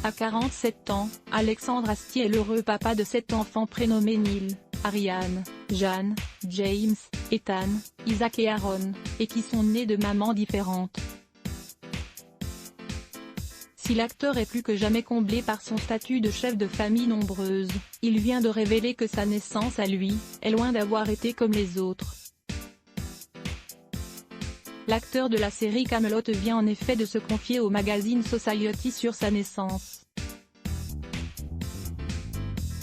À 47 ans, Alexandre Astier est l'heureux papa de 7 enfants prénommés Neil, Ariane, Jeanne, James, Ethan, Isaac et Aaron, et qui sont nés de mamans différentes. Si l'acteur est plus que jamais comblé par son statut de chef de famille nombreuse, il vient de révéler que sa naissance à lui, est loin d'avoir été comme les autres. L'acteur de la série Kaamelott vient en effet de se confier au magazine Society sur sa naissance.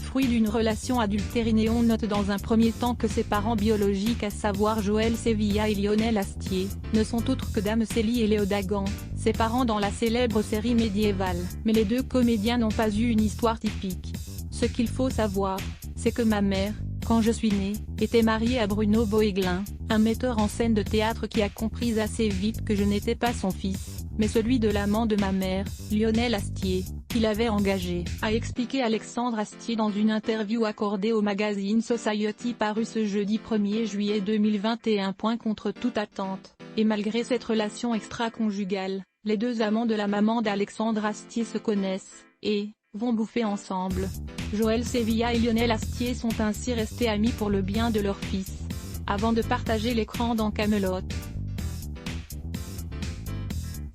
Fruit d'une relation adultérinée, on note dans un premier temps que ses parents biologiques, à savoir Joël Sevilla et Lionel Astier, ne sont autres que Dame Célie et Léo Dagan, ses parents dans la célèbre série médiévale. Mais les deux comédiens n'ont pas eu une histoire typique. Ce qu'il faut savoir, c'est que ma mère, quand je suis née, était mariée à Bruno Boeglin, un metteur en scène de théâtre qui a compris assez vite que je n'étais pas son fils, mais celui de l'amant de ma mère, Lionel Astier, qu'il avait engagé, a expliqué Alexandre Astier dans une interview accordée au magazine Society paru ce jeudi 1er juillet 2021. Contre toute attente, et malgré cette relation extra-conjugale, les deux amants de la maman d'Alexandre Astier se connaissent, et vont bouffer ensemble. Joël Sevilla et Lionel Astier sont ainsi restés amis pour le bien de leur fils, avant de partager l'écran dans Kaamelott.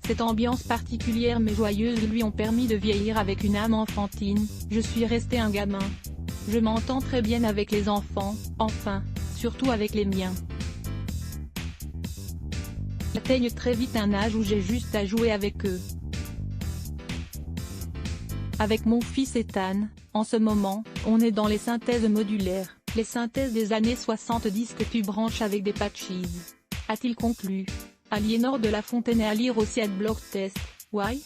Cette ambiance particulière mais joyeuse lui ont permis de vieillir avec une âme enfantine. Je suis resté un gamin. Je m'entends très bien avec les enfants, enfin, surtout avec les miens. J'atteigne très vite un âge où j'ai juste à jouer avec eux. Avec mon fils Ethan, en ce moment, on est dans les synthèses modulaires, les synthèses des années 70 que tu branches avec des patches, a-t-il conclu. Aliénor de la Fontaine, à lire aussi à Blog Test. Why?